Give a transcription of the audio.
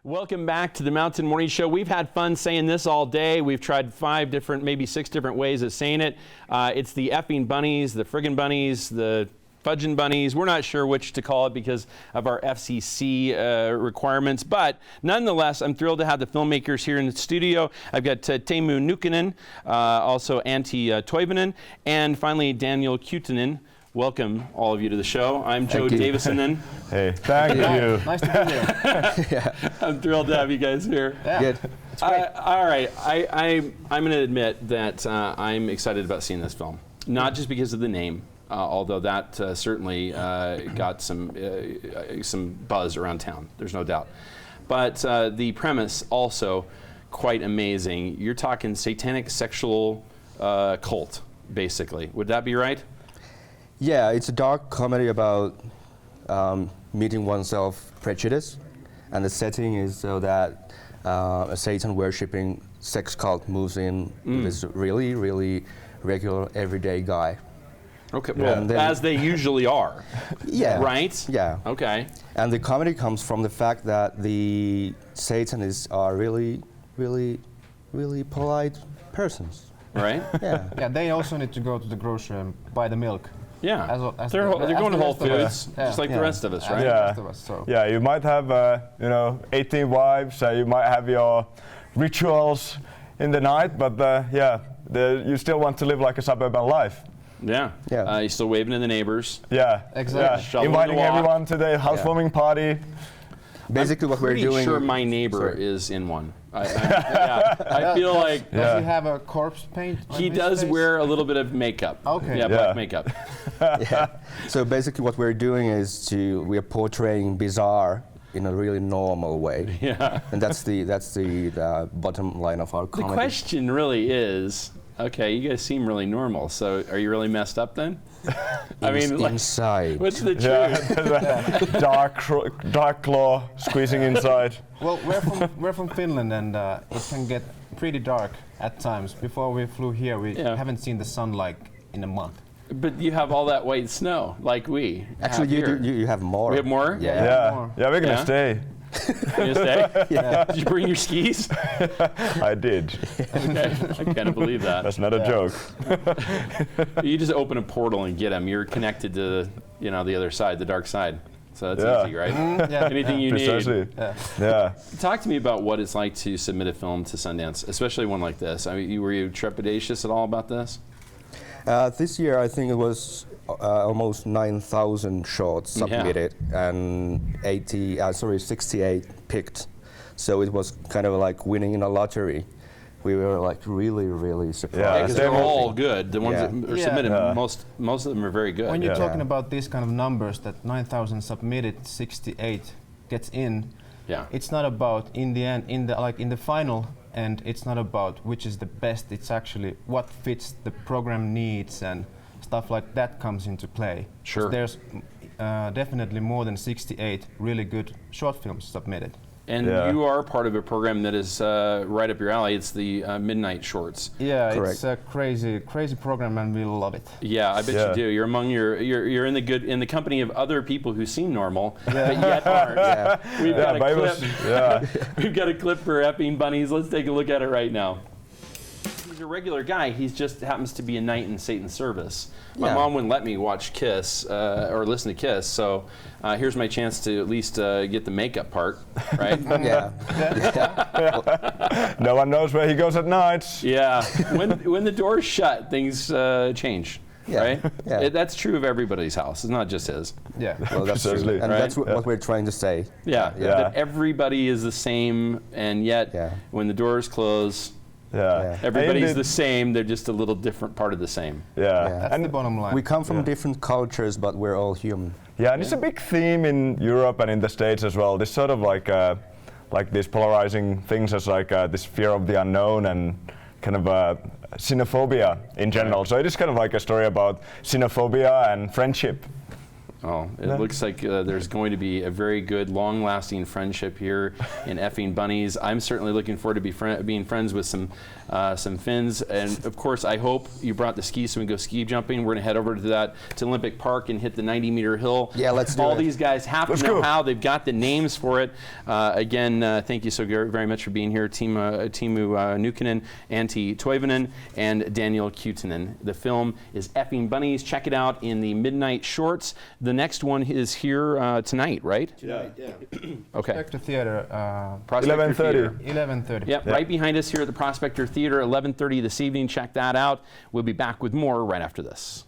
Welcome back to the Mountain Morning Show. We've had fun saying this all day. We've tried 5 different, maybe 6 different ways of saying it. It's the effing bunnies, the friggin' bunnies, the fudgin' bunnies. We're not sure which to call it because of our FCC requirements. But nonetheless, I'm thrilled to have the filmmakers here in the studio. I've got Teemu Niukkanen, also Antti Toivonen, and finally Daniel Kuitunen. Welcome, all of you, to the show. I'm Joe Davison. Hey, thank you. Nice to be here. Yeah. I'm thrilled to have you guys here. Yeah. Good. All right, I'm going to admit that I'm excited about seeing this film. Not just because of the name, although that certainly got some buzz around town, there's no doubt. But the premise also quite amazing. You're talking satanic sexual cult, basically. Would that be right? Yeah, it's a dark comedy about meeting oneself prejudice, and the setting is so that a Satan-worshipping sex cult moves in with this really, really regular, everyday guy. Okay, well, as they usually are. Yeah. Right? Yeah. Okay. And the comedy comes from the fact that the Satanists are really, really, really polite persons. Right? Yeah. Yeah, they also need to go to the grocery and buy the milk. Yeah, they're going to Whole Foods, just like the rest of us, right? Yeah, you might have 18 wives, you might have your rituals in the night, but you still want to live like a suburban life. Yeah, you're still waving at the neighbors. Yeah, exactly. Yeah. Inviting everyone to the housewarming party. Basically, what we're doing. I'm pretty sure my neighbor is in one. I feel like. Does he have a corpse paint? He does wear a little bit of makeup. Okay. Yeah, black makeup. Yeah. So basically, what we're doing is we are portraying bizarre in a really normal way. Yeah. And that's the bottom line of our comedy. The question really is, okay, you guys seem really normal. So are you really messed up then? I mean, inside. What's the truth? Dark claw squeezing inside. Well, we're from Finland, and it can get pretty dark at times. Before we flew here, we haven't seen the sun like in a month. But you have all that white snow, like we. Actually, you have more. We have more? Yeah, we're gonna stay. You gonna stay? Yeah. Did you bring your skis? I did. Okay, I can't believe that. That's not a joke. You just open a portal and get them. You're connected to the other side, the dark side. So that's easy, right? Anything you need. Yeah. Talk to me about what it's like to submit a film to Sundance, especially one like this. I mean, were you trepidatious at all about this? This year, I think it was almost 9,000 shorts submitted and 68 picked. So it was kind of like winning in a lottery. We were like really, really surprised. Yeah, because they're all good. The ones that are submitted, most of them are very good. When you're talking about these kind of numbers, that 9,000 submitted, 68 gets in. Yeah. It's not about in the end, in the final. And it's not about which is the best, it's actually what fits the program needs, and stuff like that comes into play. Sure. There's definitely more than 68 really good short films submitted. And you are part of a program that is right up your alley. It's the Midnight Shorts. Yeah, correct. It's a crazy program, and we love it. Yeah, I bet you do. You're among you're in the company of other people who seem normal, but yet aren't. We've got a clip. We've got a clip for effing bunnies. Let's take a look at it right now. He's a regular guy. He just happens to be a knight in Satan's service. My mom wouldn't let me watch Kiss or listen to Kiss, so here's my chance to at least get the makeup part, right? No one knows where he goes at night. Yeah. When the door's shut, things change. Right? Yeah. That's true of everybody's house. It's not just his. Yeah. Well, that's true. And that's what we're trying to say. Yeah. That everybody is the same, and yet when the doors close, everybody's the same. They're just a little different part of the same. That's the bottom line. We come from different cultures, but we're all human. Yeah, and it's a big theme in Europe and in the States as well. This sort of like these polarizing things as like this fear of the unknown and kind of xenophobia in general. So it is kind of like a story about xenophobia and friendship. Oh, it looks like there's going to be a very good, long-lasting friendship here in effing bunnies. I'm certainly looking forward to being friends with some some fins. And of course, I hope you brought the skis so we can go ski jumping. We're going to head over to Olympic Park and hit the 90-meter hill. Yeah, let's do All it. these guys have to know how. They've got the names for it. Again, thank you so very much for being here, Teemu Niukkanen, Antti Toivonen, and Daniel Kuitunen. The film is Effing Bunnies. Check it out in the midnight shorts. The next one is here tonight, right? Yeah. Okay. Prospector Theater. Prospector 11:30. Theater. 11:30. Yep, right behind us here at the Prospector Theater, 11:30 this evening. Check that out. We'll be back with more right after this.